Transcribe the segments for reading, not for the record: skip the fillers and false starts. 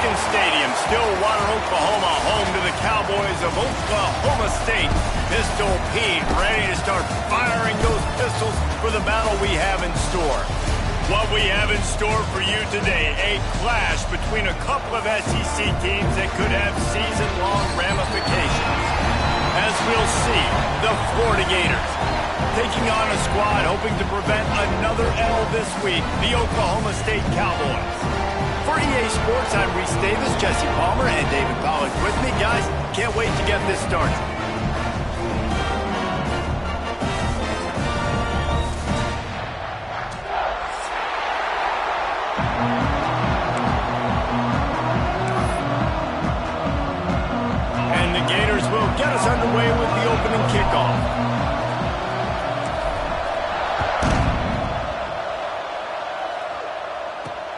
Lincoln Stadium, Stillwater, Oklahoma, home to the Cowboys of Oklahoma State. Pistol Pete ready to start firing those pistols for the battle we have in store. What we have in store for you today, a clash between a couple of SEC teams that could have season-long ramifications. As we'll see, the Florida Gators taking on a squad hoping to prevent another L this week, the Oklahoma State Cowboys. For EA Sports, I'm Reese Davis, Jesse Palmer, and David Pollack with me. Guys, can't wait to get this started. And the Gators will get us underway with the opening kickoff.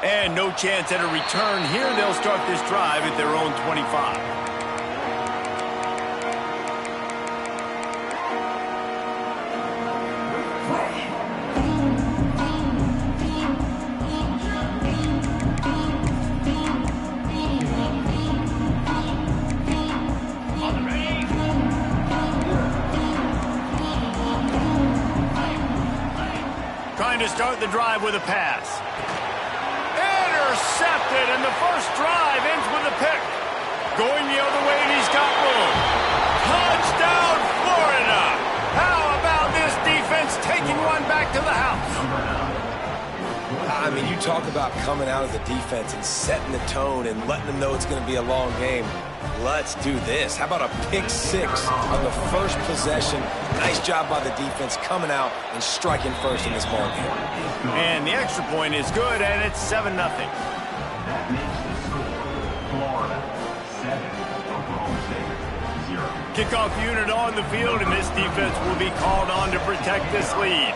And no chance at a return here. They'll start this drive at their own 25. Trying to start the drive with a pass. Intercepted, and the first drive ends with a pick. Going the other way, and he's got room. Touchdown, Florida! How about this defense taking one back to the house? I mean, you talk about coming out of the defense and setting the tone and letting them know it's going to be a long game. Let's do this. How about a pick six on the first possession? Nice job by the defense coming out and striking first in this ball game. And the extra point is good, and it's 7-0. Kickoff unit on the field, and this defense will be called on to protect this lead.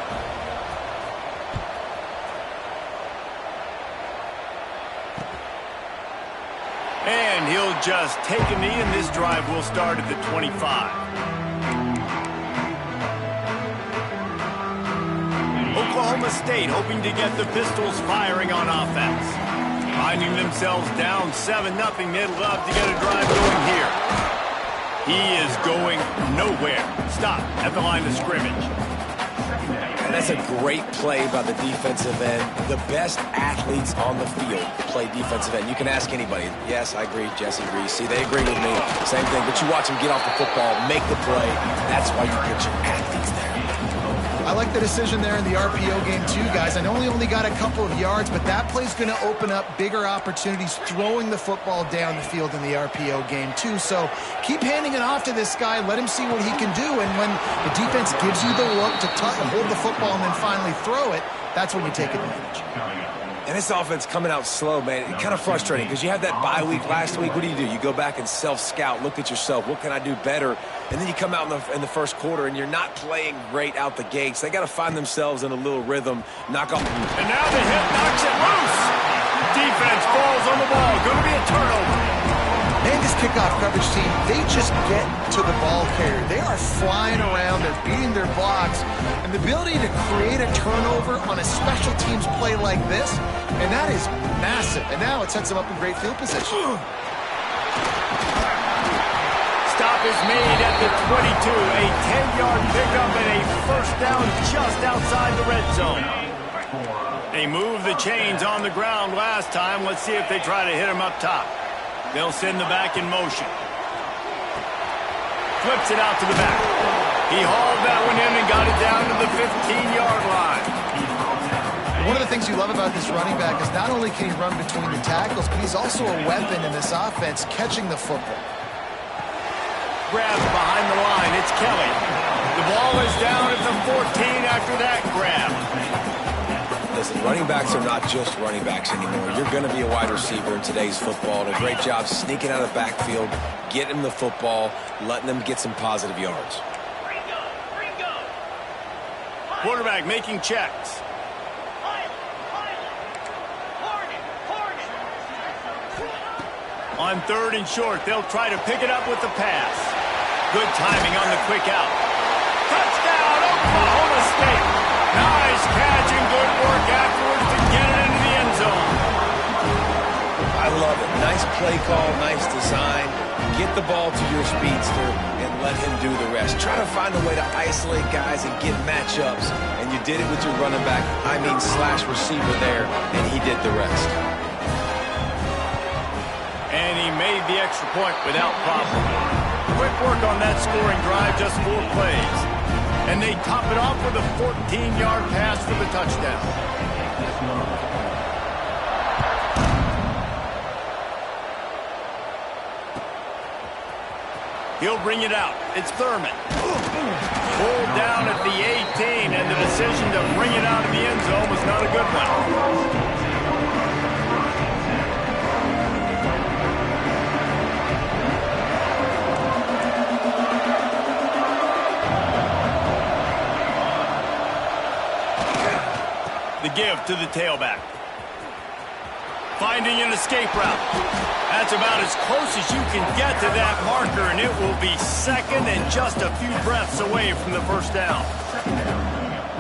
And he'll just take a knee, and this drive will start at the 25. Oklahoma State hoping to get the Pistols firing on offense. Finding themselves down 7-0, they'd love to get a drive going here. He is going nowhere. Stop at the line of scrimmage. And that's a great play by the defensive end. The best athletes on the field play defensive end. You can ask anybody. Yes, I agree, Jesse, Reese. See, they agree with me. Same thing. But you watch them get off the football, make the play. That's why you put your athletes there. I like the decision there in the RPO game too, guys. I know he only got a couple of yards, but that play's going to open up bigger opportunities throwing the football down the field in the RPO game too. So keep handing it off to this guy. Let him see what he can do. And when the defense gives you the look to hold the football and then finally throw it, that's when you take advantage. And this offense coming out slow, man. It's kind of frustrating because you had that bye week last week. What do? You go back and self-scout, look at yourself. What can I do better? And then you come out in the first quarter, and you're not playing great out the gates. They got to find themselves in a little rhythm, knock off. And now the hit knocks it loose. Defense falls on the ball. Going to be a turnover. Man, this kickoff coverage team, they just get to the ball carrier. They are flying around. They're beating their blocks. And the ability to create a turnover on a special teams play like this, and that is massive. And now it sets them up in great field position. Stop is made at the 22. A 10-yard pickup and a first down just outside the red zone. They moved the chains on the ground last time. Let's see if they try to hit him up top. They'll send the back in motion. Flips it out to the back. He hauled that one in and got it down to the 15-yard line. One of the things you love about this running back is not only can he run between the tackles, but he's also a weapon in this offense, catching the football. Grab behind the line. It's Kelly. The ball is down at the 14 after that grab. Listen, running backs are not just running backs anymore. You're going to be a wide receiver in today's football. And a great job sneaking out of the backfield, getting the football, letting them get some positive yards. Quarterback making checks. On 3rd and short, they'll try to pick it up with the pass. Good timing on the quick out. Touchdown, Oklahoma State. Nice catch and good work afterwards to get it into the end zone. I love it. Nice play call, nice design. Get the ball to your speedster and let him do the rest. Try to find a way to isolate guys and get matchups, and you did it with your running back, slash receiver there, and he did the rest. And he made the extra point without problem. Quick work on that scoring drive, just 4 plays. And they top it off with a 14-yard pass for the touchdown. He'll bring it out. It's Thurman. Pulled down at the 18, and the decision to bring it out of the end zone was not a good one. The give to the tailback. Finding an escape route. That's about as close as you can get to that marker, and it will be second and just a few breaths away from the first down.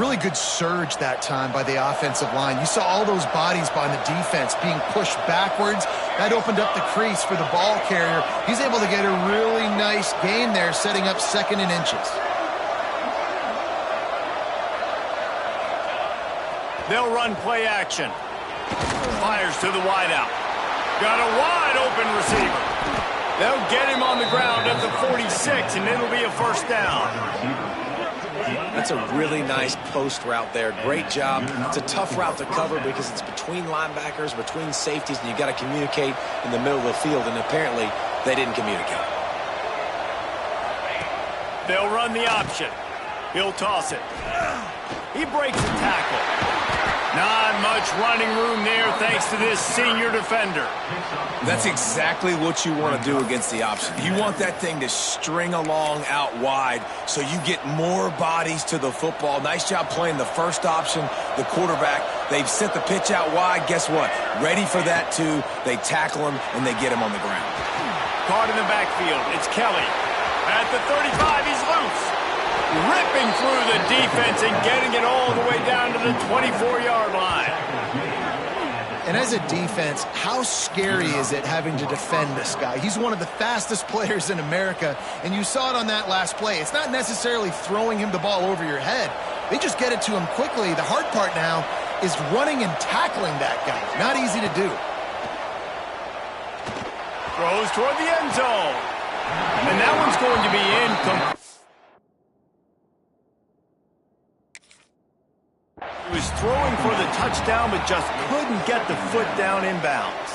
Really good surge that time by the offensive line. You saw all those bodies by the defense being pushed backwards. That opened up the crease for the ball carrier. He's able to get a really nice gain there, setting up 2nd and inches. They'll run play action. Fires to the wideout. Got a wide open receiver. They'll get him on the ground at the 46, and it'll be a first down. That's a really nice post route there. Great job. It's a tough route to cover because it's between linebackers, between safeties, and you got to communicate in the middle of the field, and apparently they didn't communicate. They'll run the option. He'll toss it. He breaks a tackle. Not much running room there thanks to this senior defender. That's exactly what you want to do against the option. You want that thing to string along out wide so you get more bodies to the football. Nice job playing the first option, the quarterback. They've sent the pitch out wide. Guess what? Ready for that too. They tackle him and they get him on the ground. Caught in the backfield. It's Kelly. At the 35, he's loose. Ripping through the defense and getting it all the way down to the 24-yard line. And as a defense, how scary is it having to defend this guy? He's one of the fastest players in America, and you saw it on that last play. It's not necessarily throwing him the ball over your head. They just get it to him quickly. The hard part now is running and tackling that guy. Not easy to do. Throws toward the end zone. And that one's going to be incomplete. He was throwing for the touchdown, but just couldn't get the foot down inbounds.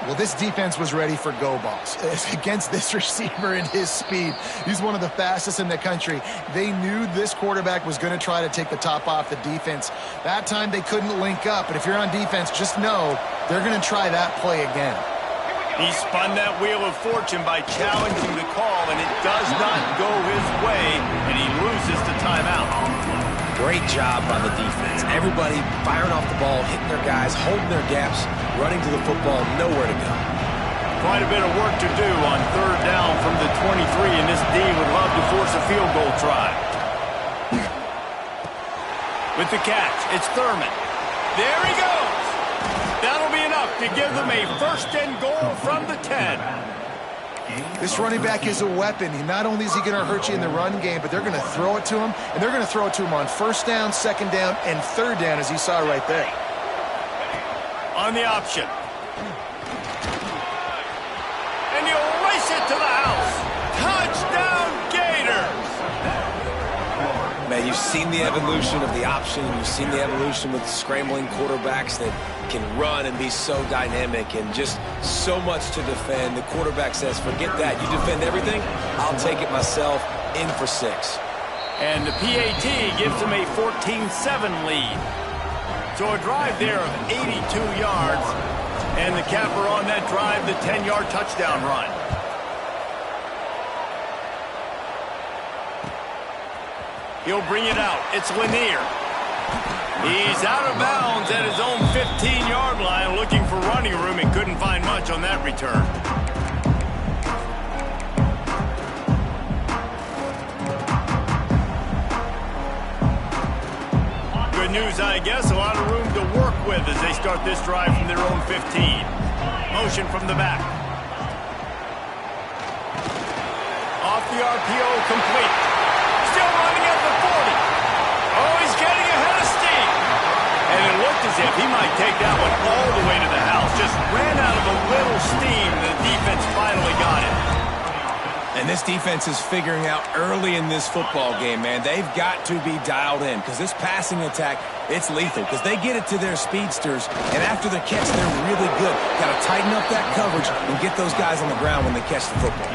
Well, this defense was ready for go balls. Against this receiver and his speed, he's one of the fastest in the country. They knew this quarterback was going to try to take the top off the defense. That time they couldn't link up, but if you're on defense, just know they're going to try that play again. He spun that wheel of fortune by challenging the call, and it does not go his way, and he loses the timeout. Great job by the defense. Everybody firing off the ball, hitting their guys, holding their gaps, running to the football, nowhere to go. Quite a bit of work to do on 3rd down from the 23, and this D would love to force a field goal try. With the catch, it's Thurman. There he goes. That'll be enough to give them a 1st and goal from the 10. This running back is a weapon. Not only is he going to hurt you in the run game, but they're going to throw it to him, and they're going to throw it to him on 1st down, 2nd down, and 3rd down, as you saw right there. On the option. And he'll race it to the house. Touchdown, Gators! Man, you've seen the evolution of the option. You've seen the evolution with scrambling quarterbacks that can run and be so dynamic and just so much to defend. The quarterback says, forget that. You defend everything, I'll take it myself. In for 6. And the PAT gives them a 14-7 lead. So a drive there of 82 yards. And the capper on that drive, the 10-yard touchdown run. He'll bring it out. It's Lanier. He's out of bounds at his own 15-yard line, looking for running room and couldn't find much on that return. Good news, I guess. A lot of room to work with as they start this drive from their own 15. Motion from the back. Off the RPO, complete. Still running at the 40. Oh, he's getting ahead of steam. And it looked as if he might take that one all the way to the house. Just ran out of a little steam. The defense finally got it. And this defense is figuring out early in this football game, man. They've got to be dialed in because this passing attack, it's lethal because they get it to their speedsters, and after the catch, they're really good. Got to tighten up that coverage and get those guys on the ground when they catch the football.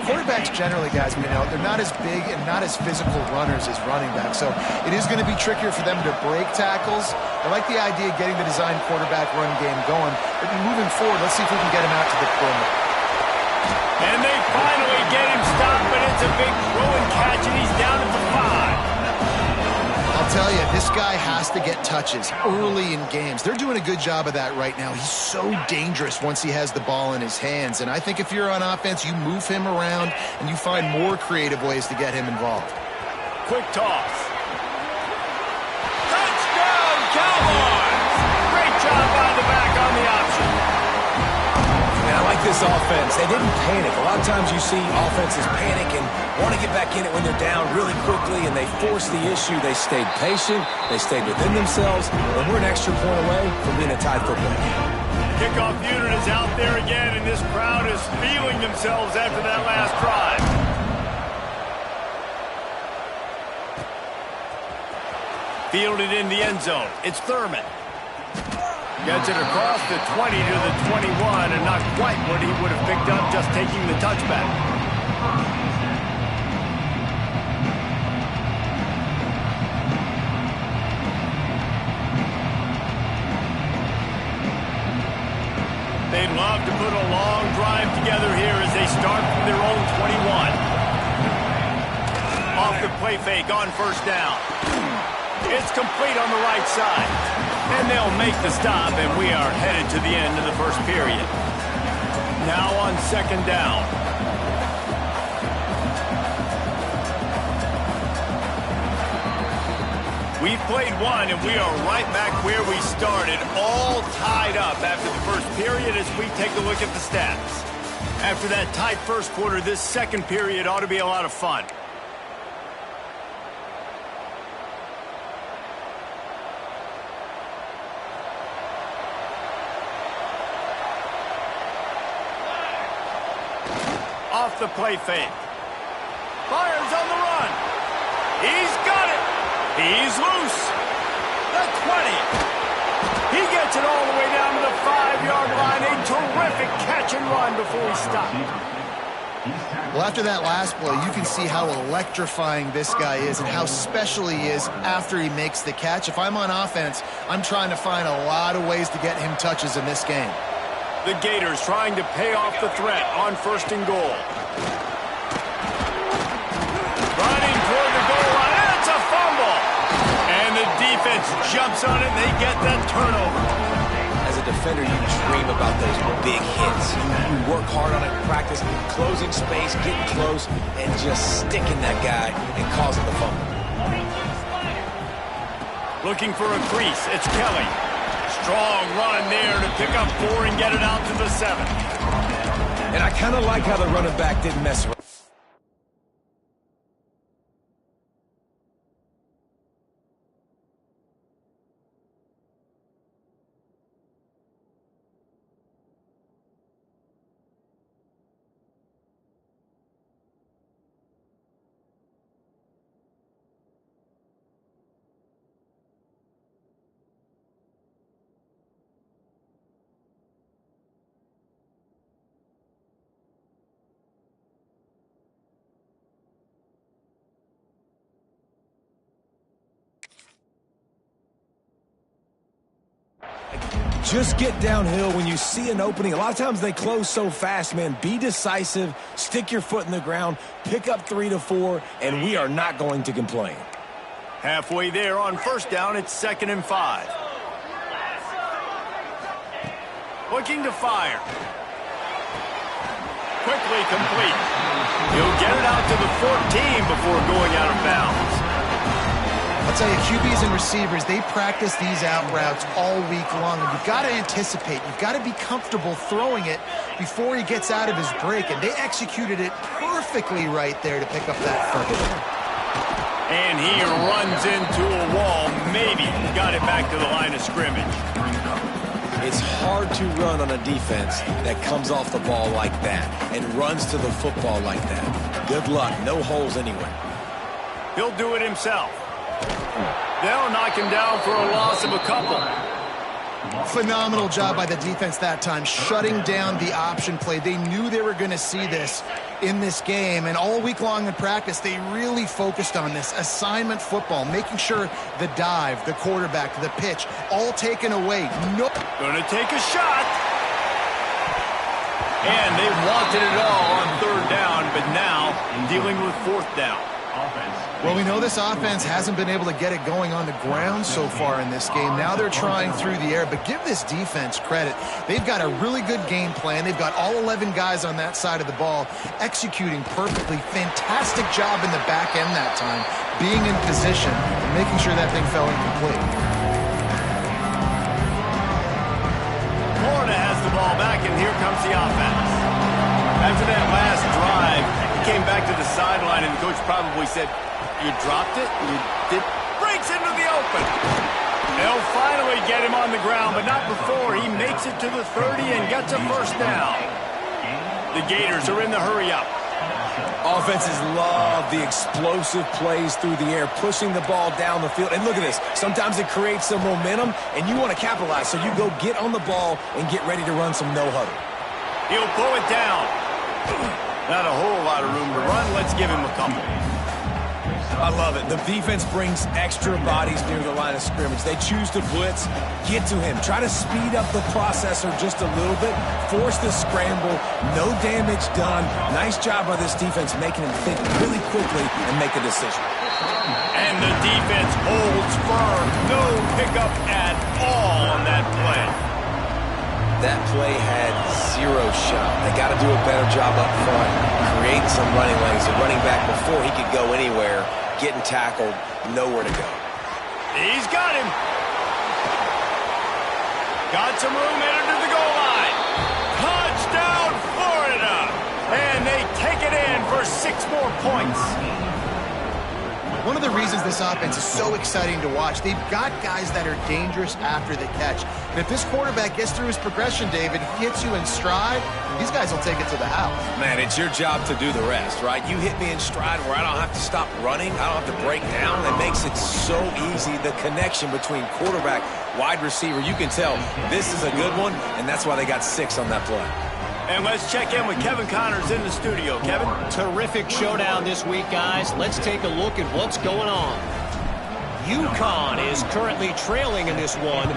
Quarterbacks generally, guys, they're not as big and not as physical runners as running backs, so it is going to be trickier for them to break tackles. I like the idea of getting the design quarterback run game going, but moving forward, let's see if we can get him out to the perimeter. And they finally get him stopped, but it's a big throw and catch, and he's down at the 5. I'll tell you, this guy has to get touches early in games. They're doing a good job of that right now. He's so dangerous once he has the ball in his hands. And I think if you're on offense, you move him around and you find more creative ways to get him involved. Quick toss. Touchdown, Cowboys! Great job by the back on the option. I like this offense. They didn't panic. A lot of times you see offenses panic and want to get back in it when they're down really quickly, and they force the issue. They stayed patient. They stayed within themselves, and we're an extra point away from being a tied football game. Kickoff unit is out there again, and this crowd is feeling themselves after that last drive. Fielded in the end zone. It's Thurman. Gets it across the 20 to the 21, and not quite what he would have picked up just taking the touchback. They'd love to put a long drive together here as they start from their own 21. Off the play fake on first down. It's complete on the right side. And they'll make the stop, and we are headed to the end of the first period. Now on second down. We've played one, and we are right back where we started, all tied up after the first period as we take a look at the stats. After that tight first quarter, this second period ought to be a lot of fun. Off the play fake. Fires on the run. He's got it. He's loose. The 20. He gets it all the way down to the 5-yard line. A terrific catch and run before he stopped. Well, after that last play, you can see how electrifying this guy is and how special he is after he makes the catch. If I'm on offense, I'm trying to find a lot of ways to get him touches in this game. The Gators trying to pay off the threat on first and goal. Running toward the goal line, and it's a fumble. And the defense jumps on it, and they get that turnover. As a defender, you dream about those big hits. You work hard on it in practice, closing space, getting close, and just sticking that guy and causing the fumble. Looking for a crease, it's Kelly. Strong run there to pick up 4 and get it out to the 7. And I kind of like how the running back didn't mess around. Just get downhill when you see an opening. A lot of times they close so fast, man. Be decisive, stick your foot in the ground, pick up 3 to 4, and we are not going to complain. Halfway there on first down, it's 2nd and 5. Looking to fire. Quickly complete. He'll get it out to the 14 before going out of bounds. I'll tell you, QBs and receivers, they practice these out routes all week long. And you've got to anticipate. You've got to be comfortable throwing it before he gets out of his break. And they executed it perfectly right there to pick up that first. And he runs into a wall. Maybe got it back to the line of scrimmage. It's hard to run on a defense that comes off the ball like that and runs to the football like that. Good luck. No holes anywhere. He'll do it himself. They'll knock him down for a loss of a couple. Phenomenal job by the defense that time, shutting down the option play. They knew they were going to see this in this game, and all week long in practice, they really focused on this assignment football, making sure the dive, the quarterback, the pitch, all taken away. Nope. Gonna take a shot. And they wanted it all on third down, but now dealing with fourth down. Well, we know this offense hasn't been able to get it going on the ground so far in this game. Now they're trying through the air, but give this defense credit. They've got a really good game plan. They've got all 11 guys on that side of the ball executing perfectly. Fantastic job in the back end that time, being in position and making sure that thing fell incomplete. Florida has the ball back, and here comes the offense. After that last drive, he came back to the sideline, and the coach probably said, "You dropped it? You did?" Breaks into the open. They'll finally get him on the ground, but not before he makes it to the 30 and gets a first down. The Gators are in the hurry-up. Offenses love the explosive plays through the air, pushing the ball down the field. And look at this. Sometimes it creates some momentum, and you want to capitalize. So you go get on the ball and get ready to run some no-huddle. He'll pull it down. Not a whole lot of room to run. Let's give him a couple. I love it. The defense brings extra bodies near the line of scrimmage. They choose to blitz, get to him, try to speed up the processor just a little bit, force the scramble, no damage done. Nice job by this defense making him think really quickly and make a decision. And the defense holds firm. No pickup at all on that play. That play had zero shot. They got to do a better job up front, create some running lanes. The running back before he could go anywhere, getting tackled, nowhere to go. He's got him. Got some room, headed to the goal line. Touchdown, Florida. And they take it in for 6 more points. One of the reasons this offense is so exciting to watch, they've got guys that are dangerous after the catch. And if this quarterback gets through his progression, David, hits you in stride, these guys will take it to the house. Man, it's your job to do the rest, right? You hit me in stride where I don't have to stop running. I don't have to break down. It makes it so easy. The connection between quarterback, wide receiver, you can tell this is a good one, and that's why they got 6 on that play. And let's check in with Kevin Connors in the studio. Kevin? Terrific showdown this week, guys. Let's take a look at what's going on. UConn is currently trailing in this one,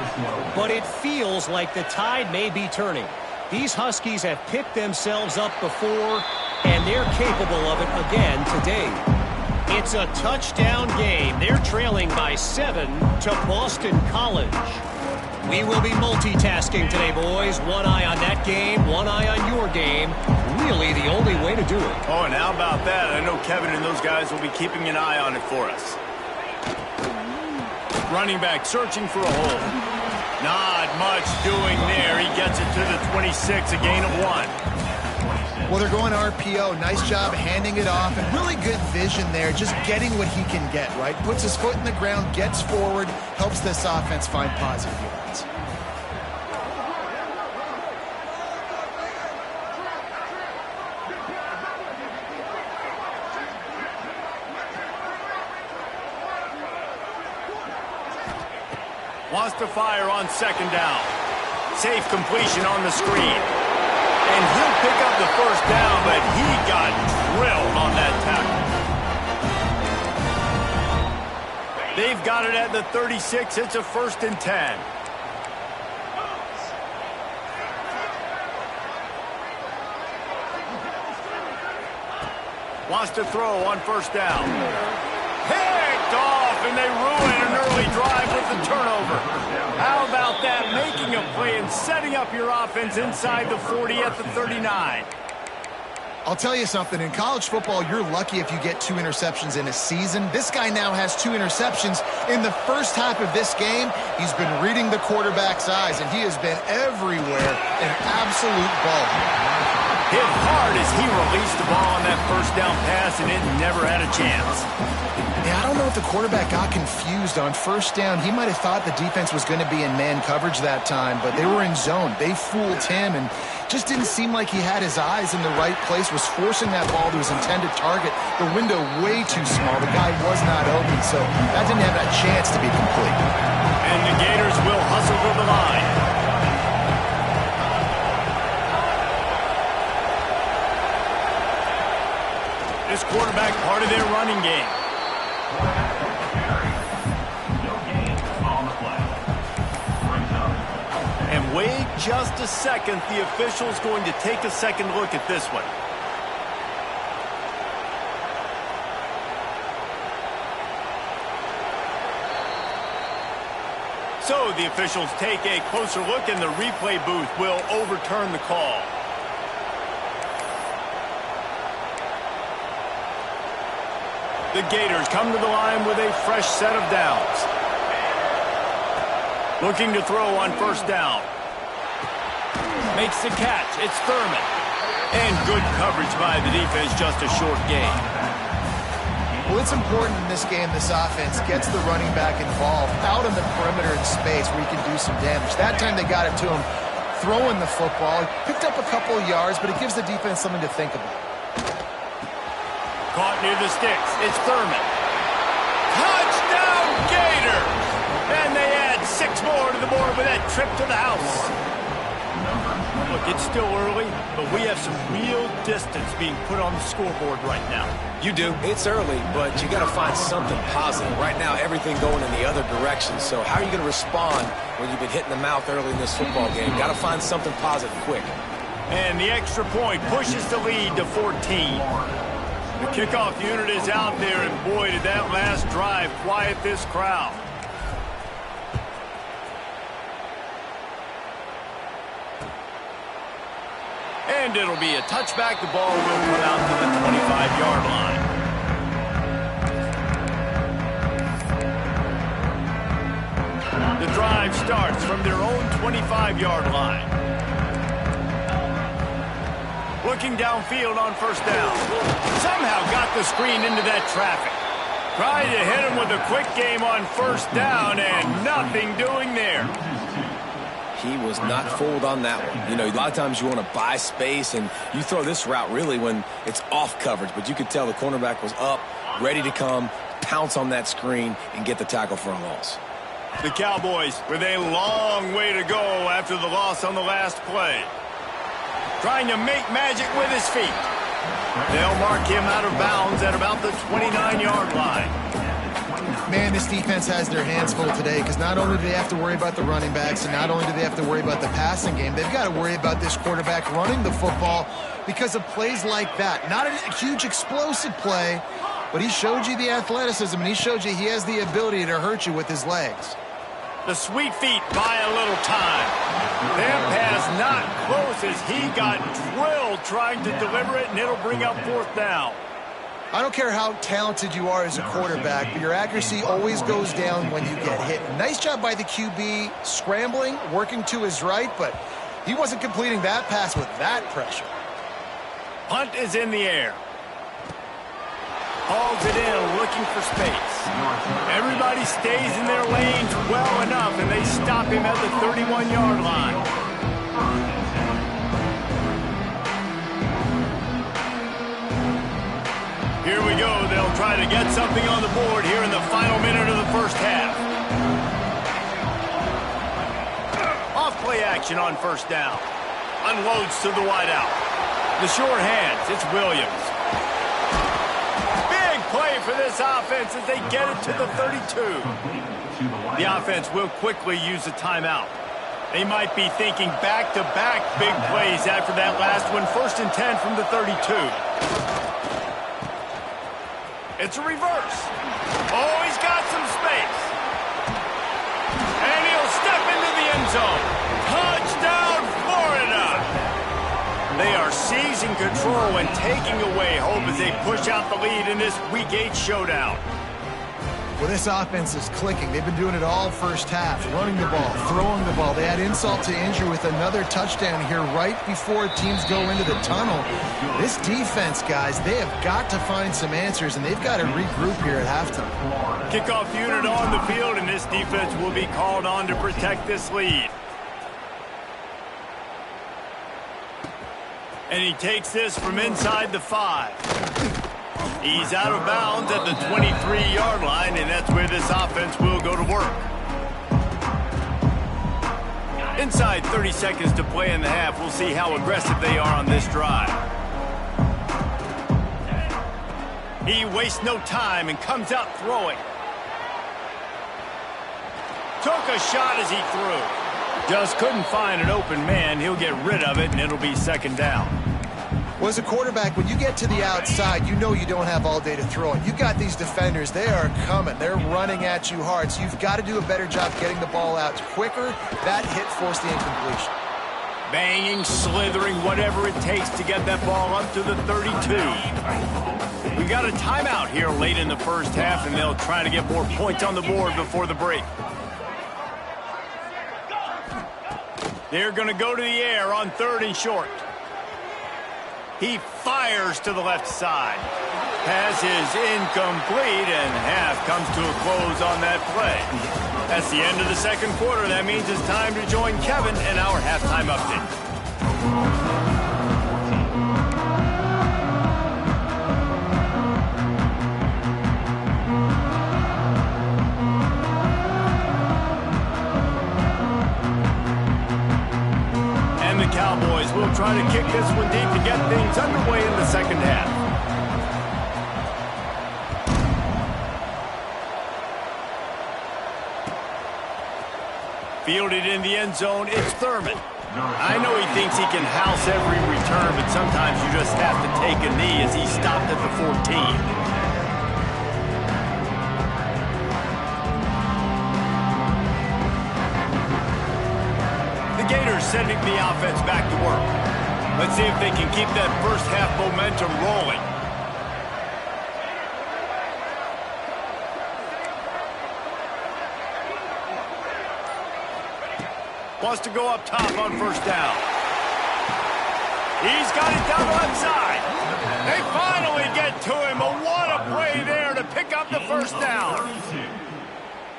but it feels like the tide may be turning. These Huskies have picked themselves up before, and they're capable of it again today. It's a touchdown game. They're trailing by 7 to Boston College. We will be multitasking today, boys. One eye on that game, one eye on your game. Really the only way to do it. Oh, and how about that? I know Kevin and those guys will be keeping an eye on it for us. Running back searching for a hole. Not much doing there. He gets it to the 26, a gain of 1. Well, they're going RPO. Nice job handing it off, and really good vision there, just getting what he can get, right? Puts his foot in the ground, gets forward, helps this offense find positive yards. Wants to fire on 2nd down. Safe completion on the screen. And he'll pick up the first down, but he got drilled on that tackle. They've got it at the 36. It's a 1st and 10. Wants to throw on 1st down. Picked off, and they ruin an early drive with the turnover. How about that? Making a play and setting up your offense inside the 40 at the 39. I'll tell you something. In college football, you're lucky if you get 2 interceptions in a season. This guy now has 2 interceptions. In the first half of this game, he's been reading the quarterback's eyes, and he has been everywhere, an absolute ball. Hit hard as he released the ball on that first down pass, and it never had a chance. Yeah, I don't know if the quarterback got confused on first down. He might have thought the defense was going to be in man coverage that time, but they were in zone. They fooled him and just didn't seem like he had his eyes in the right place, was forcing that ball to his intended target. The window way too small. The guy was not open, so that didn't have a chance to be complete. And the Gators will hustle to the line. This quarterback part of their running game. And wait just a second. The official's going to take a second look at this one. So the officials take a closer look, and the replay booth will overturn the call. The Gators come to the line with a fresh set of downs. Looking to throw on first down. Makes the catch. It's Thurman. And good coverage by the defense, just a short gain. Well, it's important in this game this offense gets the running back involved out on the perimeter in space where he can do some damage. That time they got it to him throwing the football. He picked up a couple of yards, but it gives the defense something to think about. Caught near the sticks. It's Thurman. Touchdown, Gators! And they add 6 more to the board with that trip to the house. Look, it's still early, but we have some real distance being put on the scoreboard right now. You do. It's early, but you got to find something positive. Right now, everything going in the other direction. So how are you going to respond when you've been hit in the mouth early in this football game? Got to find something positive quick. And the extra point pushes the lead to 14. The kickoff unit is out there, and boy, did that last drive quiet this crowd. And it'll be a touchback. The ball will come out to the 25-yard line. The drive starts from their own 25-yard line. Looking downfield on first down. Somehow got the screen into that traffic. Tried to hit him with a quick game on first down, and nothing doing there. He was not fooled on that one. You know, a lot of times you want to buy space, and you throw this route really when it's off coverage. But you could tell the cornerback was up, ready to come, pounce on that screen, and get the tackle for a loss. The Cowboys with a long way to go after the loss on the last play. Trying to make magic with his feet. They'll mark him out of bounds at about the 29-yard line. Man, this defense has their hands full today because not only do they have to worry about the running backs and not only do they have to worry about the passing game, they've got to worry about this quarterback running the football because of plays like that. Not a huge explosive play, but he showed you the athleticism and he showed you he has the ability to hurt you with his legs. The sweet feet buy a little time. That pass not close as he got drilled trying to deliver it, and it'll bring up fourth down. I don't care how talented you are as a quarterback, but your accuracy always goes down when you get hit. Nice job by the QB scrambling, working to his right, but he wasn't completing that pass with that pressure. Punt is in the air. Hauls it in, looking for space. Everybody stays in their lanes well enough, and they stop him at the 31-yard line. Here we go. They'll try to get something on the board here in the final minute of the first half. Off play action on first down. Unloads to the wideout. The short hands. It's Williams. Big play for this offense as they get it to the 32. The offense will quickly use a timeout. They might be thinking back-to-back big plays after that last one. 1st and 10 from the 32. It's a reverse. Oh, he's got some space. And he'll step into the end zone. Touchdown, Florida. They are seizing taking control and taking away hope as they push out the lead in this Week 8 showdown. Well, this offense is clicking. They've been doing it all first half, running the ball, throwing the ball. They had insult to injury with another touchdown here right before teams go into the tunnel. This defense, guys, they have got to find some answers, and they've got to regroup here at halftime. Kickoff unit on the field, and this defense will be called on to protect this lead. And he takes this from inside the 5. He's out of bounds at the 23-yard line, and that's where this offense will go to work. Inside 30 seconds to play in the half. We'll see how aggressive they are on this drive. He wastes no time and comes out throwing. Took a shot as he threw. Just couldn't find an open man. He'll get rid of it, and it'll be second down. Well, as a quarterback, when you get to the outside, you know you don't have all day to throw it. You got these defenders. They are coming. They're running at you hard. So you've got to do a better job getting the ball out quicker. That hit forced the incompletion. Banging, slithering, whatever it takes to get that ball up to the 32. We got a timeout here late in the first half, and they'll try to get more points on the board before the break. They're going to go to the air on 3rd and short. He fires to the left side. Pass is incomplete, and half comes to a close on that play. That's the end of the second quarter. That means it's time to join Kevin in our halftime update. Cowboys will try to kick this one deep to get things underway in the second half. Fielded in the end zone, it's Thurman. I know he thinks he can house every return, but sometimes you just have to take a knee as he stopped at the 14. Gators sending the offense back to work. Let's see if they can keep that first half momentum rolling. Wants to go up top on first down. He's got it down the left side. They finally get to him. What a play there to pick up the first down.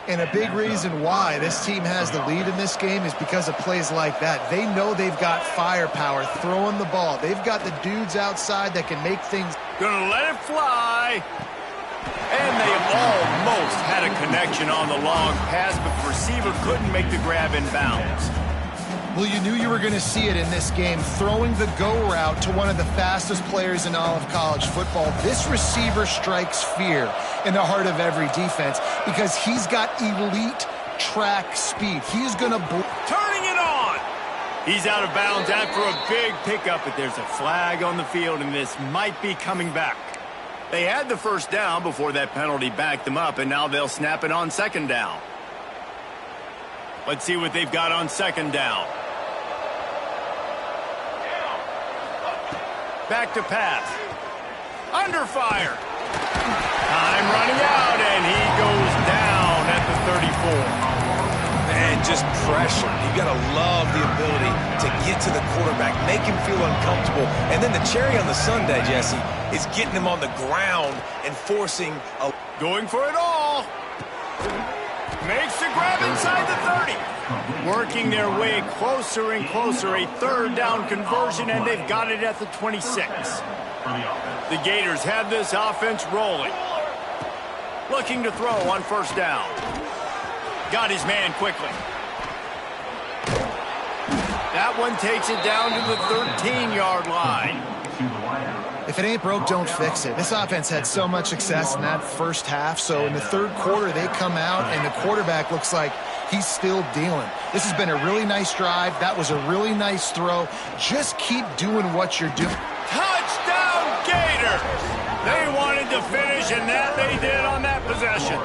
And a big reason why this team has the lead in this game is because of plays like that. They know they've got firepower throwing the ball. They've got the dudes outside that can make things. Gonna let it fly. And they almost had a connection on the long pass, but the receiver couldn't make the grab in bounds. Well, you knew you were going to see it in this game, throwing the go route to one of the fastest players in all of college football. This receiver strikes fear in the heart of every defense because he's got elite track speed. He's going to... Turning it on! He's out of bounds after a big pickup, but there's a flag on the field, and this might be coming back. They had the first down before that penalty backed them up, and now they'll snap it on second down. Let's see what they've got on second down. Back to pass. Under fire. Time running out, and he goes down at the 34. Man, just pressure. You've got to love the ability to get to the quarterback, make him feel uncomfortable. And then the cherry on the sundae, Jesse, is getting him on the ground and forcing a... Going for it all. Makes the grab inside the 30. Working their way closer and closer. A third down conversion, and they've got it at the 26. The Gators have this offense rolling. Looking to throw on first down. Got his man quickly. That one takes it down to the 13-yard line. If it ain't broke, don't fix it. This offense had so much success in that first half, so in the third quarter they come out and the quarterback looks like he's still dealing. This has been a really nice drive. That was a really nice throw. Just keep doing what you're doing. Touchdown, Gators! They wanted to finish, and that they did on that possession.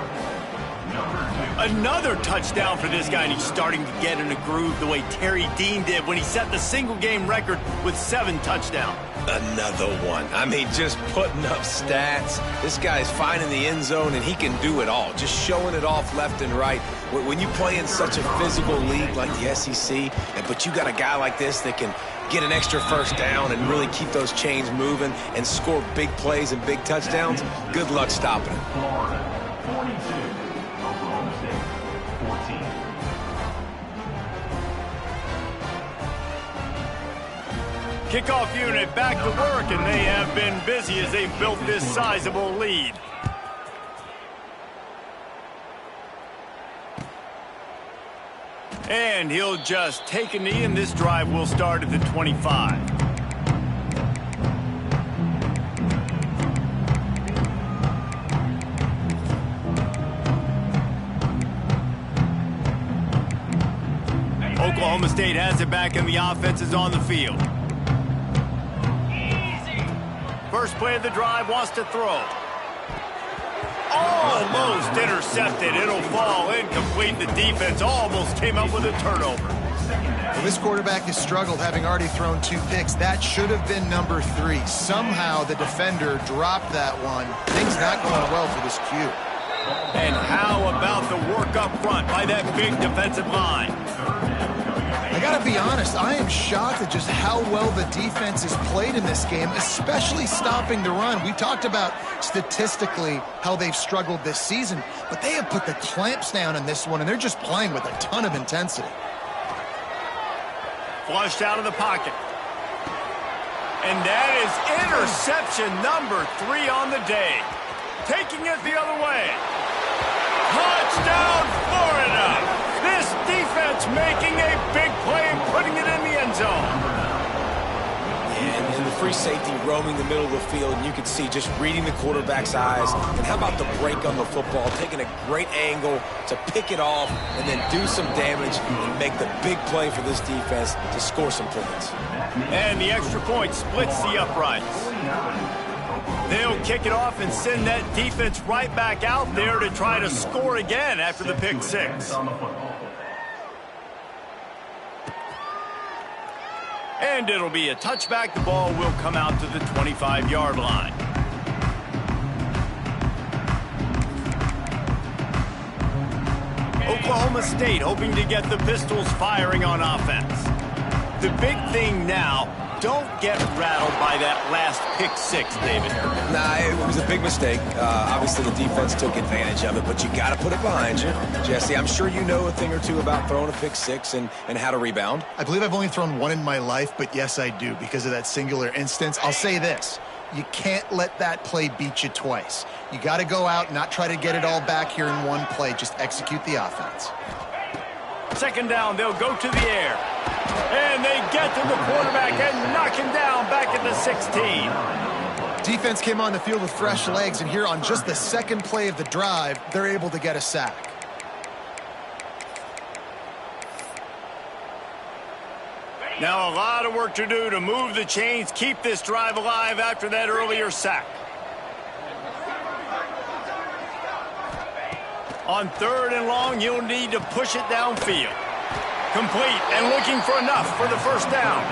Another touchdown for this guy, and he's starting to get in a groove the way Terry Dean did when he set the single-game record with 7 touchdowns. Another one. I mean, just putting up stats. This guy's finding the end zone, and he can do it all. Just showing it off left and right. When you play in such a physical league like the SEC, but you got a guy like this that can get an extra first down and really keep those chains moving and score big plays and big touchdowns, good luck stopping him. Florida, 42. Oklahoma State, 14. Kickoff unit back to work, and they have been busy as they've built this sizable lead. And he'll just take a knee, and this drive will start at the 25. Oklahoma State has it back, and the offense is on the field. First play of the drive, wants to throw. Almost intercepted. It'll fall incomplete. The defense almost came up with a turnover. Well, this quarterback has struggled, having already thrown 2 picks. That should have been number 3. Somehow the defender dropped that one. Things not going well for this Q. And how about the work up front by that big defensive line? I gotta be honest, I am shocked at just how well the defense has played in this game, especially stopping the run. We talked about statistically how they've struggled this season, but they have put the clamps down in this one, and they're just playing with a ton of intensity. Flushed out of the pocket. And that is interception number 3 on the day. Taking it the other way. Touchdown, Florida! This defense making a big play and putting it in the end zone. And the free safety roaming the middle of the field, and you can see just reading the quarterback's eyes. And how about the break on the football, taking a great angle to pick it off and then do some damage and make the big play for this defense to score some points. And the extra point splits the uprights. They'll kick it off and send that defense right back out there to try to score again after the pick 6. And it'll be a touchback. The ball will come out to the 25-yard line. Oklahoma State hoping to get the Pistols firing on offense. The big thing now, don't get rattled by that last pick 6, David. Nah, it was a big mistake. Obviously, the defense took advantage of it, but you got to put it behind you. Jesse, I'm sure you know a thing or two about throwing a pick 6 and how to rebound. I believe I've only thrown 1 in my life, but yes, I do because of that singular instance. I'll say this. You can't let that play beat you twice. You got to go out and not try to get it all back here in one play. Just execute the offense. Second down, they'll go to the air. And they get to the quarterback and knock him down back at the 16. Defense came on the field with fresh legs, and here on just the second play of the drive, they're able to get a sack. Now a lot of work to do to move the chains, keep this drive alive after that earlier sack. On 3rd and long, you'll need to push it downfield. Complete and looking for enough for the first down.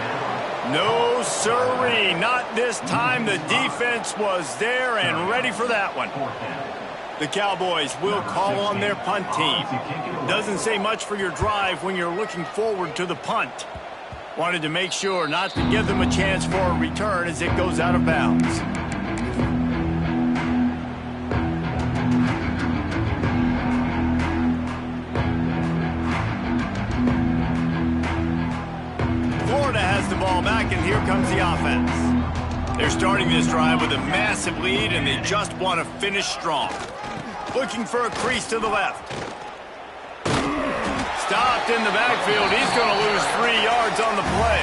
No sirree, not this time. The defense was there and ready for that one. The Cowboys will call on their punt team. Doesn't say much for your drive when you're looking forward to the punt. Wanted to make sure not to give them a chance for a return as it goes out of bounds. Florida has the ball back, and here comes the offense. They're starting this drive with a massive lead, and they just want to finish strong. Looking for a crease to the left. Stopped in the backfield. He's going to lose 3 yards on the play.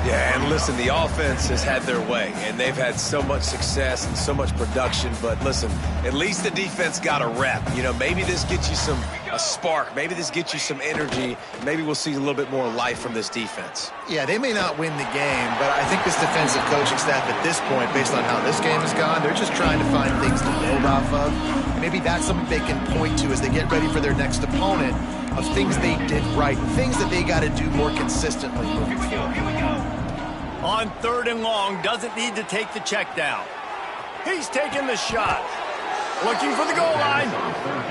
Yeah, and listen, the offense has had their way, and they've had so much success and so much production. But listen, at least the defense got a rep. You know, maybe this gets you a spark. Maybe this gets you some energy. Maybe we'll see a little bit more life from this defense. Yeah, they may not win the game, but I think this defensive coaching staff at this point, based on how this game has gone, they're just trying to find things to build off of. And maybe that's something they can point to as they get ready for their next opponent, of things they did right, things that they got to do more consistently moving forward. On 3rd and long, doesn't need to take the check down. He's taking the shot. Looking for the goal line.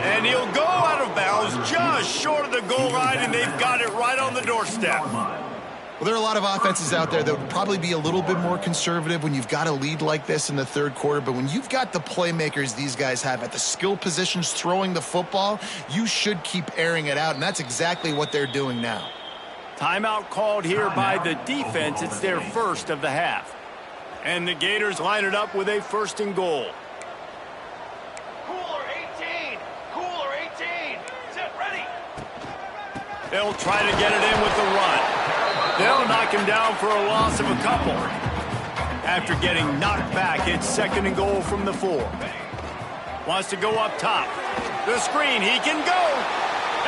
And he'll go out of bounds just short of the goal line, and they've got it right on the doorstep. Well, there are a lot of offenses out there that would probably be a little bit more conservative when you've got a lead like this in the 3rd quarter. But when you've got the playmakers these guys have at the skill positions throwing the football, you should keep airing it out, and that's exactly what they're doing now. Timeout called here by the defense. It's their first of the half. And the Gators line it up with a 1st and goal. Cooler 18. Cooler 18. Set ready. They'll try to get it in with the run. They'll knock him down for a loss of a couple. After getting knocked back, it's 2nd and goal from the 4. Wants to go up top. The screen, he can go.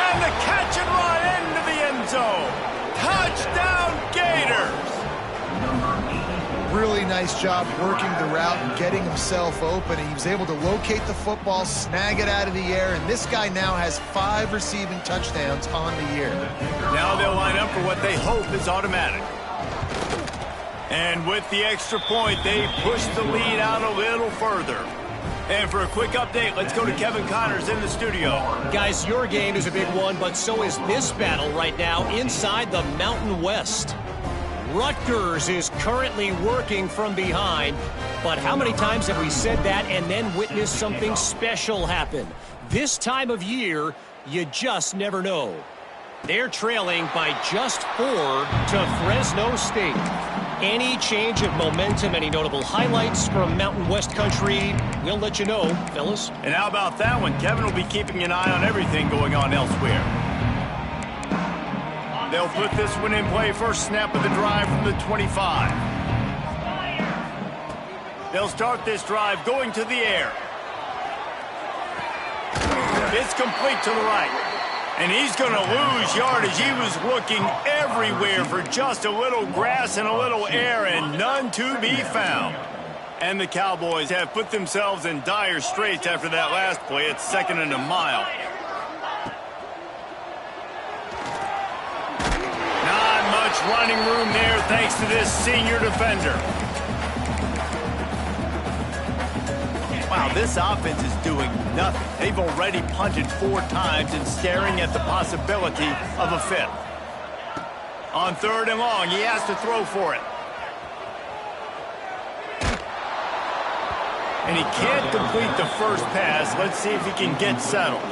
And the catch and run into the end zone. Touchdown, Gators! Really nice job working the route and getting himself open. He was able to locate the football, snag it out of the air, and this guy now has 5 receiving touchdowns on the year. Now they'll line up for what they hope is automatic. And with the extra point, they push the lead out a little further. And for a quick update, let's go to Kevin Connors in the studio. Guys, your game is a big one, but so is this battle right now inside the Mountain West. Rutgers is currently working from behind, but how many times have we said that and then witnessed something special happen? This time of year, you just never know. They're trailing by just 4 to Fresno State. Any change of momentum, any notable highlights from Mountain West country, we'll let you know, fellas. And how about that one? Kevin will be keeping an eye on everything going on elsewhere. They'll put this one in play. First snap of the drive from the 25. They'll start this drive going to the air. It's complete to the right. And he's going to lose yardage. He was looking everywhere for just a little grass and a little air, and none to be found. And the Cowboys have put themselves in dire straits after that last play. It's 2nd and a mile. Not much running room there thanks to this senior defender. Wow, this offense is doing nothing. They've already punted 4 times and staring at the possibility of a 5th. On 3rd and long, he has to throw for it. And he can't complete the first pass. Let's see if he can get settled.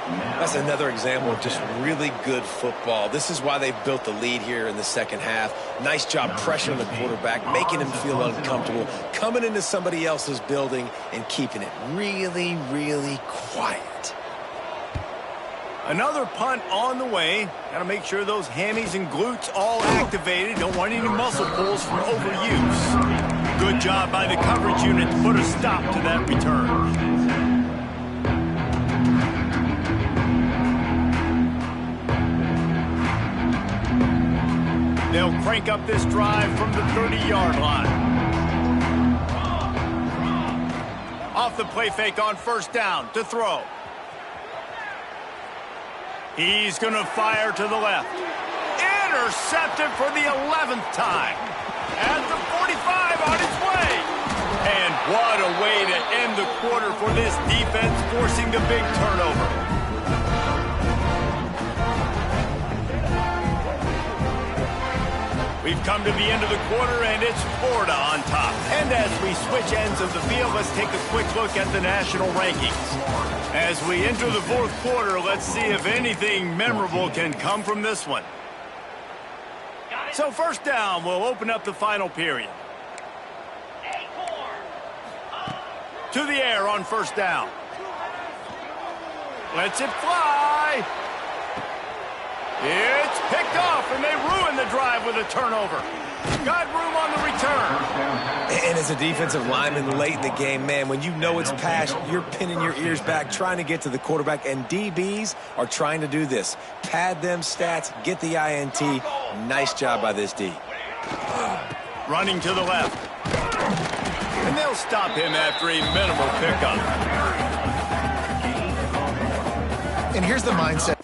That's another example of just really good football. This is why they've built the lead here in the 2nd half. Nice job pressuring the quarterback, making him feel uncomfortable, coming into somebody else's building and keeping it really, really quiet. Another punt on the way. Got to make sure those hammies and glutes all activated. Don't want any muscle pulls from overuse. Good job by the coverage unit to put a stop to that return. They'll crank up this drive from the 30-yard line. Off the play fake on 1st down to throw. He's going to fire to the left. Intercepted for the 11th time. At the 45 on its way. And what a way to end the quarter for this defense, forcing the big turnover. We've come to the end of the quarter, and it's Florida on top. And as we switch ends of the field, let's take a quick look at the national rankings. As we enter the 4th quarter, let's see if anything memorable can come from this one. So 1st down, we'll open up the final period. To the air on 1st down. Lets it fly. It's picked off, and they ruin the drive with a turnover. Got room on the return. And as a defensive lineman late in the game, man, when you know it's passed, you're pinning your ears back, trying to get to the quarterback, and DBs are trying to do this. Pad them stats, get the INT. Nice job by this D. Running to the left. And they'll stop him after a minimal pickup. And here's the mindset.